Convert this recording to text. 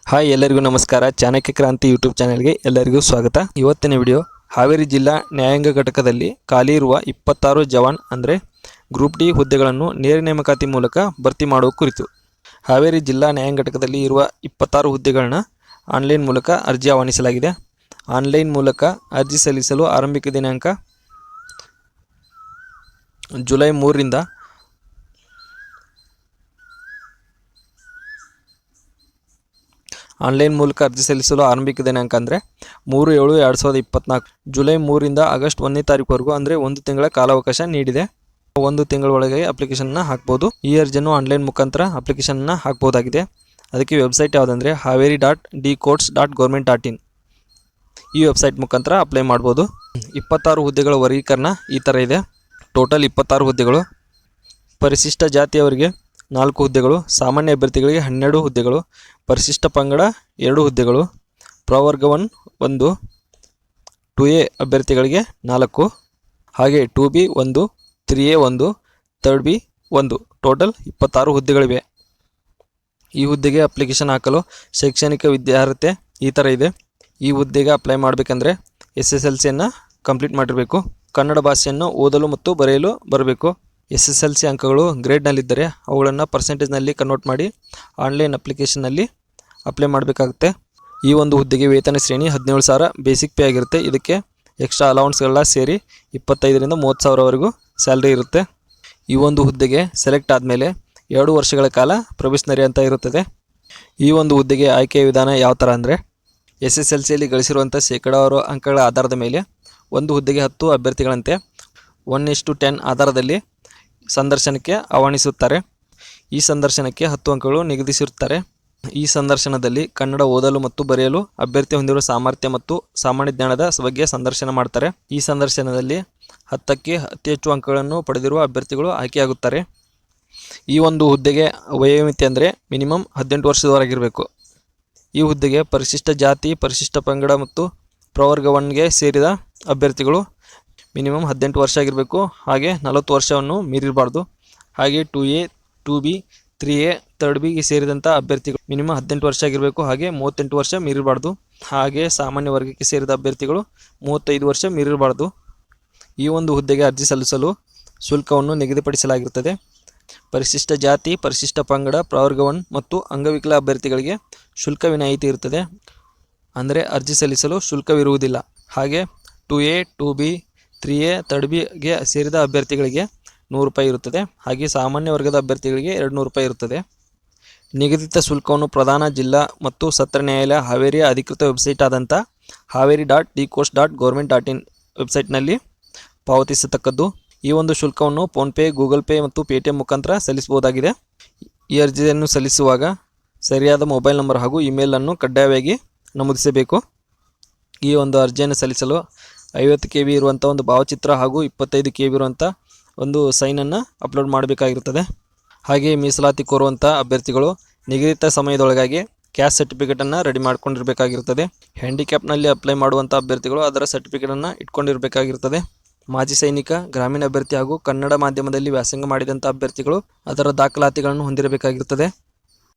Hi ಎಲ್ಲರಿಗೂ ನಮಸ್ಕಾರ. ಚಾಣಕ್ಯ ಕ್ರಾಂತಿ ಯೂಟ್ಯೂಬ್ ಚಾನೆಲ್ಗೆ ಎಲ್ಲರಿಗೂ ಸ್ವಾಗತ. ಇವತ್ತಿನ ವಿಡಿಯೋ ಹಾವೇರಿ ಜಿಲ್ಲಾ ನ್ಯಾಯಾಂಗ ಘಟಕದಲ್ಲಿ ಖಾಲಿ ಇರುವ 26 ಜವಾನ್ ಅಂದರೆ ಗ್ರೂಪ್ ಡಿ ಹುದ್ದೆಗಳನ್ನು ನೇರ ನೇಮಕಾತಿ ಮೂಲಕ ಭರ್ತಿ ಮಾಡುವ ಕುರಿತು. ಹಾವೇರಿ ಜಿಲ್ಲಾ ನ್ಯಾಯಾಂಗ ಘಟಕದಲ್ಲಿ ಇರುವ 26 ಹುದ್ದೆಗಳನ್ನ ಆನ್ಲೈನ್ ಮೂಲಕ ಅರ್ಜಿ ಆಹ್ವಾನಿಸಲಾಗಿದೆ. ಆನ್ಲೈನ್ ಮೂಲಕ ಅರ್ಜಿ ಸಲ್ಲಿಸಲು ಆರಂಭಿಕ ದಿನಾಂಕ ಜುಲೈ 3ರಿಂದ ಆನ್ಲೈನ್ ಮೂಲಕ ಅರ್ಜಿ ಸಲ್ಲಿಸಲು ಆರಂಭಿಕ ದಿನಾಂಕ ಅಂದರೆ 3/7/2024. ಜುಲೈ 3ರಿಂದ ಆಗಸ್ಟ್ 1ನೇ ತಾರೀಕುವರೆಗೂ ಅಂದರೆ ಒಂದು ತಿಂಗಳ ಕಾಲಾವಕಾಶ ನೀಡಿದೆ. ಒಂದು ತಿಂಗಳ ಒಳಗೆ ಅಪ್ಲಿಕೇಶನ್ನ ಹಾಕ್ಬೋದು. ಈ ಅರ್ಜಿಯನ್ನು ಆನ್ಲೈನ್ ಮುಖಾಂತರ ಅಪ್ಲಿಕೇಶನ್ನ ಹಾಕ್ಬೋದಾಗಿದೆ. ಅದಕ್ಕೆ ವೆಬ್ಸೈಟ್ ಯಾವುದಂದರೆ haveri.dcourts.government.in. ಈ ವೆಬ್ಸೈಟ್ ಮುಖಾಂತರ ಅಪ್ಲೈ ಮಾಡ್ಬೋದು. 26 ಹುದ್ದೆಗಳ ವರ್ಗೀಕರಣ ಈ ಥರ ಇದೆ. ಟೋಟಲ್ 26 ಹುದ್ದೆಗಳು. ಪರಿಶಿಷ್ಟ ಜಾತಿಯವರಿಗೆ 4 ಹುದ್ದೆಗಳು, ಸಾಮಾನ್ಯ ಅಭ್ಯರ್ಥಿಗಳಿಗೆ 12 ಹುದ್ದೆಗಳು, ಪರಿಶಿಷ್ಟ ಪಂಗಡ 2 ಹುದ್ದೆಗಳು, ಪ್ರವರ್ಗ 1, 2A ಅಭ್ಯರ್ಥಿಗಳಿಗೆ 4, ಹಾಗೆ 2B 1, 3A 1, 3B 1, ಟೋಟಲ್ 26 ಹುದ್ದೆಗಳಿವೆ. ಈ ಹುದ್ದೆಗೆ ಅಪ್ಲಿಕೇಶನ್ ಹಾಕಲು ಶೈಕ್ಷಣಿಕ ವಿದ್ಯಾರ್ಹತೆ ಈ ಥರ ಇದೆ. ಈ ಹುದ್ದೆಗೆ ಅಪ್ಲೈ ಮಾಡಬೇಕಂದ್ರೆ SSLCಯನ್ನು ಕಂಪ್ಲೀಟ್ ಮಾಡಿರಬೇಕು. ಕನ್ನಡ ಭಾಷೆಯನ್ನು ಓದಲು ಮತ್ತು ಬರೆಯಲು ಬರಬೇಕು. SSLC ಅಂಕಗಳು ಗ್ರೇಡ್ನಲ್ಲಿದ್ದರೆ ಅವುಗಳನ್ನು ಪರ್ಸೆಂಟೇಜ್ನಲ್ಲಿ ಕನ್ವರ್ಟ್ ಮಾಡಿ ಆನ್ಲೈನ್ ಅಪ್ಲಿಕೇಶನ್ನಲ್ಲಿ ಅಪ್ಲೈ ಮಾಡಬೇಕಾಗುತ್ತೆ. ಈ ಒಂದು ಹುದ್ದೆಗೆ ವೇತನ ಶ್ರೇಣಿ 17,000 ಬೇಸಿಕ್ ಪೇ ಆಗಿರುತ್ತೆ. ಇದಕ್ಕೆ ಎಕ್ಸ್ಟ್ರಾ ಅಲೌನ್ಸ್ಗಳೆಲ್ಲ ಸೇರಿ 25,000ರಿಂದ 30,000ವರೆಗೂ ಸ್ಯಾಲ್ರಿ ಇರುತ್ತೆ. ಈ ಒಂದು ಹುದ್ದೆಗೆ ಸೆಲೆಕ್ಟ್ ಆದಮೇಲೆ 2 ವರ್ಷಗಳ ಕಾಲ ಪ್ರೊಬೇಷನರಿ ಅಂತ ಇರುತ್ತದೆ. ಈ ಒಂದು ಹುದ್ದೆಗೆ ಆಯ್ಕೆಯ ವಿಧಾನ ಯಾವ ಥರ ಅಂದರೆ SSLCಯಲ್ಲಿ ಗಳಿಸಿರುವಂಥ ಶೇಕಡಾವಾರು ಅಂಕಗಳ ಆಧಾರದ ಮೇಲೆ ಒಂದು ಹುದ್ದೆಗೆ 10 ಅಭ್ಯರ್ಥಿಗಳಂತೆ 1:10 ಆಧಾರದಲ್ಲಿ ಸಂದರ್ಶನಕ್ಕೆ ಆಹ್ವಾನಿಸುತ್ತಾರೆ. ಈ ಸಂದರ್ಶನಕ್ಕೆ 10 ಅಂಕಗಳು ನಿಗದಿಸಿರುತ್ತಾರೆ. ಈ ಸಂದರ್ಶನದಲ್ಲಿ ಕನ್ನಡ ಓದಲು ಮತ್ತು ಬರೆಯಲು ಅಭ್ಯರ್ಥಿ ಹೊಂದಿರುವ ಸಾಮರ್ಥ್ಯ ಮತ್ತು ಸಾಮಾನ್ಯ ಜ್ಞಾನದ ಬಗ್ಗೆ ಸಂದರ್ಶನ ಮಾಡ್ತಾರೆ. ಈ ಸಂದರ್ಶನದಲ್ಲಿ 10ಕ್ಕೆ ಅತಿ ಹೆಚ್ಚು ಅಂಕಗಳನ್ನು ಪಡೆದಿರುವ ಅಭ್ಯರ್ಥಿಗಳು ಆಯ್ಕೆಯಾಗುತ್ತಾರೆ. ಈ ಒಂದು ಹುದ್ದೆಗೆ ವಯೋಮಿತಿ ಅಂದರೆ ಮಿನಿಮಮ್ 18 ವರ್ಷದವರೆಗಿರಬೇಕು. ಈ ಹುದ್ದೆಗೆ ಪರಿಶಿಷ್ಟ ಜಾತಿ, ಪರಿಶಿಷ್ಟ ಪಂಗಡ ಮತ್ತು ಪ್ರವರ್ಗ 1ಗೆ ಸೇರಿದ ಅಭ್ಯರ್ಥಿಗಳು ಮಿನಿಮಮ್ 18 ವರ್ಷ ಆಗಿರಬೇಕು. ಹಾಗೆ 40 ವರ್ಷವನ್ನು ಮೀರಿರಬಾರ್ದು. ಹಾಗೆ 2A, 2B, 3A, 3Bಗೆ ಸೇರಿದಂಥ ಅಭ್ಯರ್ಥಿಗಳು ಮಿನಿಮಮ್ 18 ವರ್ಷ ಆಗಿರಬೇಕು. ಹಾಗೆ 38 ವರ್ಷ ಮೀರಿರಬಾರ್ದು. ಹಾಗೆ ಸಾಮಾನ್ಯ ವರ್ಗಕ್ಕೆ ಸೇರಿದ ಅಭ್ಯರ್ಥಿಗಳು 35 ವರ್ಷ ಮೀರಿರಬಾರ್ದು. ಈ ಒಂದು ಹುದ್ದೆಗೆ ಅರ್ಜಿ ಸಲ್ಲಿಸಲು ಶುಲ್ಕವನ್ನು ನಿಗದಿಪಡಿಸಲಾಗಿರುತ್ತದೆ. ಪರಿಶಿಷ್ಟ ಜಾತಿ, ಪರಿಶಿಷ್ಟ ಪಂಗಡ, ಪ್ರವರ್ಗ 1 ಮತ್ತು ಅಂಗವಿಕಲ ಅಭ್ಯರ್ಥಿಗಳಿಗೆ ಶುಲ್ಕ ವಿನಾಯಿತಿ ಇರುತ್ತದೆ. ಅಂದರೆ ಅರ್ಜಿ ಸಲ್ಲಿಸಲು ಶುಲ್ಕವಿರುವುದಿಲ್ಲ. ಹಾಗೆ 2A, 2B, 3A, 3Bಗೆ ಸೇರಿದ ಅಭ್ಯರ್ಥಿಗಳಿಗೆ 100 ರೂಪಾಯಿ ಇರುತ್ತದೆ. ಹಾಗೆ ಸಾಮಾನ್ಯ ವರ್ಗದ ಅಭ್ಯರ್ಥಿಗಳಿಗೆ 200 ರೂಪಾಯಿ ಇರುತ್ತದೆ. ನಿಗದಿತ ಶುಲ್ಕವನ್ನು ಪ್ರಧಾನ ಜಿಲ್ಲಾ ಮತ್ತು ಸತ್ರ ನ್ಯಾಯಾಲಯ ಹಾವೇರಿಯ ಅಧಿಕೃತ ವೆಬ್ಸೈಟ್ ಆದಂಥ haveri.dcourts.government.in ವೆಬ್ಸೈಟ್ನಲ್ಲಿ ಪಾವತಿಸತಕ್ಕದ್ದು. ಈ ಒಂದು ಶುಲ್ಕವನ್ನು ಫೋನ್ಪೇ, ಗೂಗಲ್ ಪೇ ಮತ್ತು ಪೇಟಿಎಂ ಮುಖಾಂತರ ಸಲ್ಲಿಸಬಹುದಾಗಿದೆ. ಈ ಅರ್ಜಿಯನ್ನು ಸಲ್ಲಿಸುವಾಗ ಸರಿಯಾದ ಮೊಬೈಲ್ ನಂಬರ್ ಹಾಗೂ ಇಮೇಲನ್ನು ಕಡ್ಡಾಯವಾಗಿ ನಮೂದಿಸಬೇಕು. ಈ ಒಂದು ಅರ್ಜಿಯನ್ನು ಸಲ್ಲಿಸಲು 50 KB ಇರುವಂಥ ಒಂದು ಭಾವಚಿತ್ರ ಹಾಗೂ 25 KB ಇರುವಂಥ ಒಂದು ಸೈನನ್ನು ಅಪ್ಲೋಡ್ ಮಾಡಬೇಕಾಗಿರುತ್ತದೆ. ಹಾಗೆ ಮೀಸಲಾತಿ ಕೋರುವಂಥ ಅಭ್ಯರ್ಥಿಗಳು ನಿಗದಿತ ಸಮಯದೊಳಗಾಗಿ ಕ್ಯಾಸ್ಟ್ ಸರ್ಟಿಫಿಕೇಟನ್ನು ರೆಡಿ ಮಾಡ್ಕೊಂಡಿರಬೇಕಾಗಿರುತ್ತದೆ. ಹ್ಯಾಂಡಿಕ್ಯಾಪ್ನಲ್ಲಿ ಅಪ್ಲೈ ಮಾಡುವಂಥ ಅಭ್ಯರ್ಥಿಗಳು ಅದರ ಸರ್ಟಿಫಿಕೇಟನ್ನು ಇಟ್ಕೊಂಡಿರಬೇಕಾಗಿರುತ್ತದೆ. ಮಾಜಿ ಸೈನಿಕ, ಗ್ರಾಮೀಣ ಅಭ್ಯರ್ಥಿ ಹಾಗೂ ಕನ್ನಡ ಮಾಧ್ಯಮದಲ್ಲಿ ವ್ಯಾಸಂಗ ಮಾಡಿದಂಥ ಅಭ್ಯರ್ಥಿಗಳು ಅದರ ದಾಖಲಾತಿಗಳನ್ನು ಹೊಂದಿರಬೇಕಾಗಿರುತ್ತದೆ.